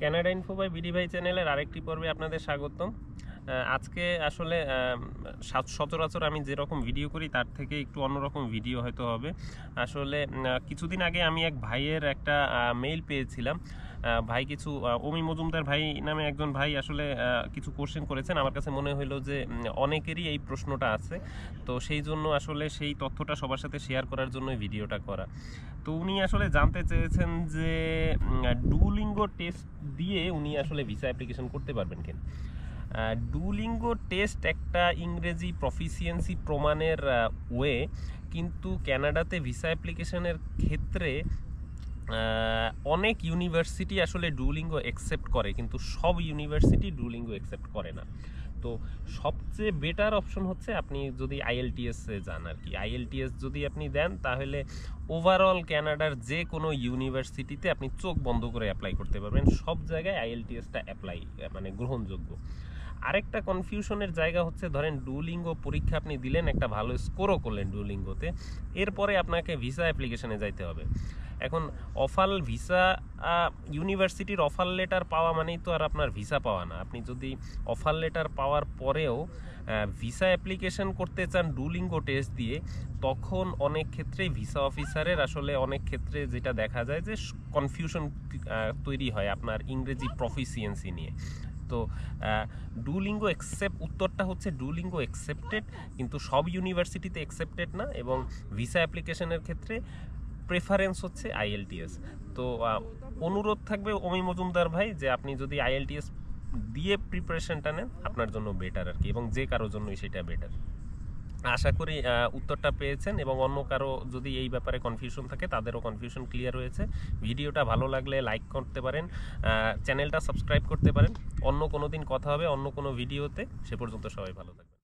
Canada info by BD ভাই চ্যানেলের আরেকটি পর্বে আপনাদের স্বাগতম। আজকে আসলে সচরাচর আমি যেরকম ভিডিও করি তার থেকে একটু অন্যরকম ভিডিও হয়তো হবে। আসলে কিছুদিন আগে আমি এক ভাইয়ের একটা মেইল পেয়েছিলাম। ভাই কিছু অমি মজুমদার ভাই নামে একজন ভাই আসলে কিছু কোশ্চেন করেছেন। আমার কাছে মনে হলো যে অনেকেরই এই প্রশ্নটা আছে, তো সেই জন্য আসলে সেই তথ্যটা সবার সাথে শেয়ার করার জন্য ভিডিওটা করা। তো উনি আসলে জানতে চেয়েছেন যে ডুওলিঙ্গো টেস্ট দিয়ে উনি আসলে ভিসা অ্যাপ্লিকেশন করতে পারবেন কিনা। ডুওলিঙ্গো টেস্ট একটা ইংরেজি প্রফিসিয়েন্সি প্রমাণের ওয়ে, কিন্তু কানাডাতে ভিসা অ্যাপ্লিকেশনের ক্ষেত্রে অনেক ইউনিভার্সিটি আসলে ডুওলিঙ্গো অ্যাকসেপ্ট করে, কিন্তু সব ইউনিভার্সিটি ডুওলিঙ্গো অ্যাকসেপ্ট করে না। তো সবচেয়ে বেটার অপশন হচ্ছে আপনি যদি আইএলটিএসে যান আর কি। আইএলটিএস যদি আপনি দেন তাহলে ওভারঅল কানাডার যে কোনো ইউনিভার্সিটিতে আপনি চোখ বন্ধ করে অ্যাপ্লাই করতে পারবেন। সব জায়গায় আইএলটিএসটা অ্যাপ্লাই মানে গ্রহণযোগ্য। আরেকটা কনফিউশনের জায়গা হচ্ছে, ধরেন ডুওলিঙ্গো পরীক্ষা আপনি দিলেন, একটা ভালো স্কোরও করলেন ডুওলিঙ্গোতে, এরপরে আপনাকে ভিসা অ্যাপ্লিকেশনে যাইতে হবে। এখন অফার ভিসা ইউনিভার্সিটির অফার লেটার পাওয়া মানেই তো আর আপনার ভিসা পাওয়া না। আপনি যদি অফার লেটার পাওয়ার পরেও ভিসা অ্যাপ্লিকেশন করতে চান ডুওলিঙ্গো টেস্ট দিয়ে, তখন অনেক ক্ষেত্রেই ভিসা অফিসারের আসলে অনেক ক্ষেত্রে যেটা দেখা যায় যে কনফিউশন তৈরি হয় আপনার ইংরেজি প্রফিসিয়েন্সি নিয়ে। তো ডুওলিঙ্গো উত্তরটা হচ্ছে ডুওলিঙ্গো অ্যাকসেপ্টেড, কিন্তু সব ইউনিভার্সিটিতে অ্যাকসেপ্টেড না, এবং ভিসা অ্যাপ্লিকেশনের ক্ষেত্রে প্রেফারেন্স হচ্ছে আইএলটিএস। তো অনুরোধ থাকবে অমি মজুমদার ভাই যে আপনি যদি আইএলটিএস দিয়ে প্রিপারেশনটা নেন আপনার জন্য বেটার আর কি, এবং যে কারোর জন্যই সেটা বেটার। আশা করি উত্তরটা পেয়েছেন, এবং অন্য কারো যদি এই ব্যাপারে কনফিউশন থাকে তাদেরও কনফিউশন ক্লিয়ার হয়েছে। ভিডিওটা ভালো লাগলে লাইক করতে পারেন, চ্যানেলটা সাবস্ক্রাইব করতে পারেন। অন্য কোনো দিন কথা হবে অন্য কোনো ভিডিওতে। সে পর্যন্ত সবাই ভালো থাকবেন।